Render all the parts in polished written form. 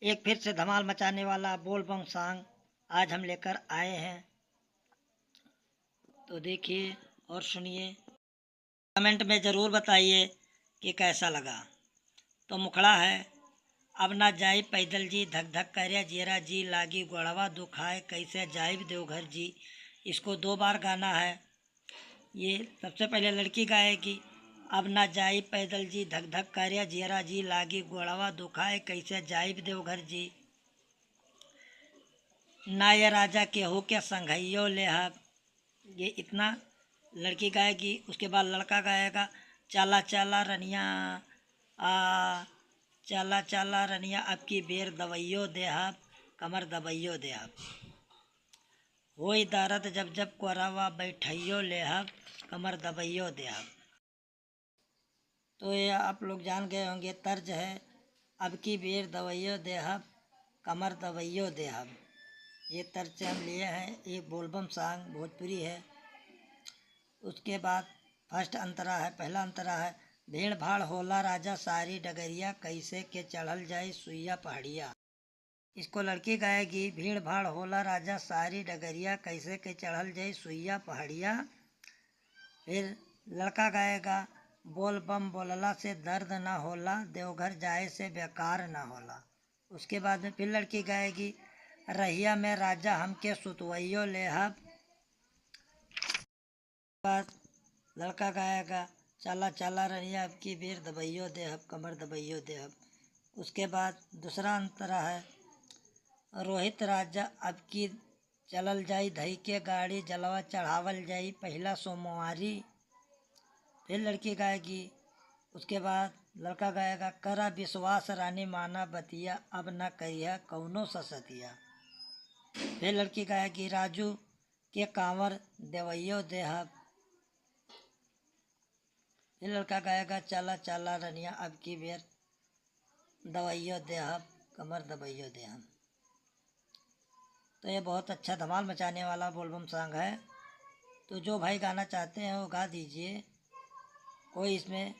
एक फिर से धमाल मचाने वाला बोल बम सॉन्ग आज हम लेकर आए हैं। तो देखिए और सुनिए, कमेंट में ज़रूर बताइए कि कैसा लगा। तो मुखड़ा है, अब ना जाई पैदल जी, धक धक करे जियरा जी, लागी गोड़वा दुखाए कैसे जाइब देवघर जी। इसको 2 बार गाना है। ये सबसे पहले लड़की गाएगी, अब ना जाई पैदल जी, धक धक करे जियरा जी, लागी गोड़वा दुखाए कैसे जाइब देवघर जी। ना ये राजा के हो के संघइयो ले हब, ये इतना लड़की गाएगी। उसके बाद लड़का गाएगा, चाला चाला रनिया आ, चाला चाला रनिया अब की बेर दवाइयो देहब, कमर दबाइयो देहब। होई दारद जब जब कोरावा बैठइयो लेहब, कमर दबाइयो देहब। तो ये आप लोग जान गए होंगे, तर्ज है अब की बेर दवाइयो देहब, कमर दबाइयो देहब। ये तर्ज से हम लिए हैं। एक बोलबम सॉन्ग भोजपुरी है। उसके बाद फर्स्ट अंतरा है, पहला अंतरा है, भीड़ भाड़ होला राजा सारी डगरिया, कैसे के चढ़ल जाए सुइया पहाड़िया। इसको लड़की गाएगी, भीड़ भाड़ होला राजा सारी डगरिया, कैसे के चढ़ल जाए सुइया पहाड़िया। फिर लड़का गाएगा, बोल बम बोलला से दर्द ना होला, देवघर जाए से बेकार ना होला। उसके बाद में फिर लड़की गाएगी, रहिया में राजा हमके सुतवइयो लेहब। बाद लड़का गाएगा, चाला चाला रहिया अब की बेर दबाइयो देहब, कमर दबाइयो देहब। उसके बाद दूसरा अंतरा है, रोहित राजा अब की चलल जाई धई के गाड़ी, जलवा चढ़ावल जाई पहला सोमवारी। फिर लड़की गाएगी। उसके बाद लड़का गाएगा, करा विश्वास रानी माना बतिया, अब न करिया कौनो ससतिया। फिर लड़की गाएगी, राजू के कांवर देवैयो देहब। फिर लड़का गाएगा, चला चला रनिया अब की बेर दवाइयो देहब, कमर दबाइयो देहब। तो ये बहुत अच्छा धमाल मचाने वाला बोलबम सॉन्ग है। तो जो भाई गाना चाहते हैं वो गा दीजिए, कोई इसमें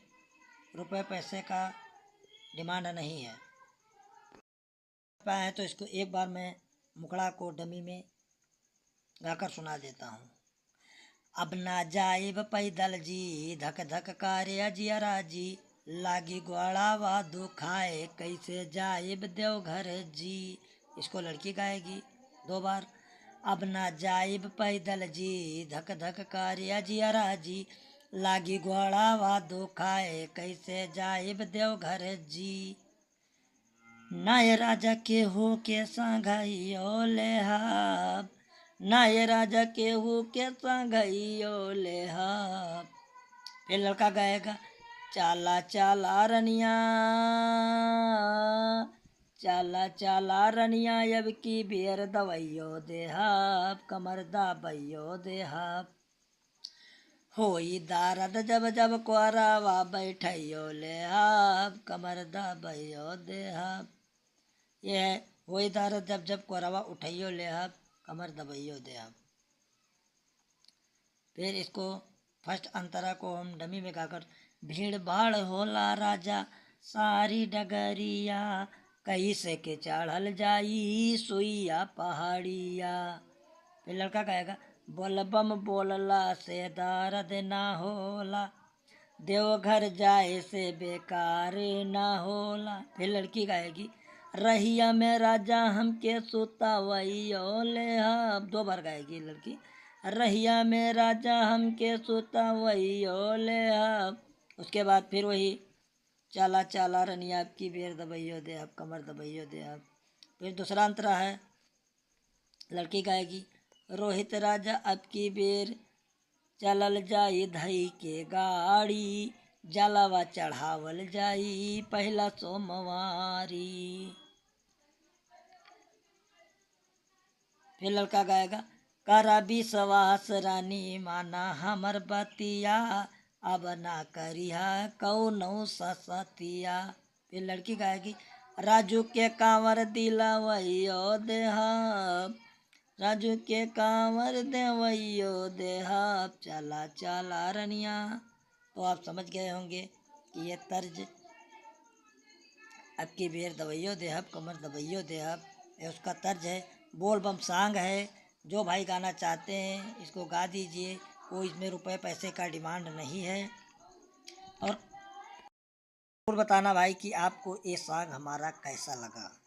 रुपए पैसे का डिमांड नहीं है। पाए तो इसको एक बार मैं मुखड़ा को डमी में गाकर सुना देता हूँ। अब ना जाइब पैदल जी, धक धक कार्य जियरा जी, लागी ग्वाड़ावा दुखाए कैसे जाइब देवघर जी। इसको लड़की गाएगी 2 बार, अब ना जाइब पैदल जी, धक धक कार्य जियरा जी, लागी ग्वाड़ावा दुखाए कैसे जाइब देवघर जी। नाय राजा के हो के संघइयो लेहब, नाय राजा के हो के संघइयो लेहब। फिर लड़का गाएगा, चाला चाला रनिया, चाला चाला रनिया अब की बेर दवाइयो देहब, कमर दबाइयो देहब। होई दारद जब जब कोरावा बैठइयो लेहब, कमर दबाइयो देहब। ये है, होई दारद जब जब कोरावा उठइयो लेहब, कमर दबाइयो देहब। फिर इसको फर्स्ट अंतरा को हम डमी में गाकर, भीड़ भाड़ होला राजा सारी डगरिया, कैसे के चढ़ल जाई सुइया पहाड़िया। फिर लड़का कहेगा, बोल बम बोलला से दर्द ना होला, देवघर जाए से बेकार ना होला। फिर लड़की गाएगी, रहिया में राजा हमके सुतावइयो लेहब। 2 बार गाएगी लड़की, रहिया में राजा हमके सुतावइयो लेहब। उसके बाद फिर वही, चाला चाला रनिया अब की बेर दबाइयो देहब, कमर दबाइयो देहब। फिर दूसरा अंतरा है, लड़की गाएगी, रोहित राजा अब की बेर चलल जाई धई के गाड़ी, जलवा चढ़ावल जाई पहला सोमवारी। फिर लड़का गाएगा, करा विश्वास रानी माना हमर बतिया, अब ना करिया कौनो ससतिया। फिर लड़की गाएगी, राजू के कांवर दिलवइयो देहब, राजू के कांवर देवइयो देहब, चला चला रनिया। तो आप समझ गए होंगे कि ये तर्ज अब की बेर दवाइयो देहब कमर दवाइयो देहब, ये उसका तर्ज है। बोल बम सांग है। जो भाई गाना चाहते हैं इसको गा दीजिए, कोई इसमें रुपए पैसे का डिमांड नहीं है। और बताना भाई कि आपको ये सॉन्ग हमारा कैसा लगा।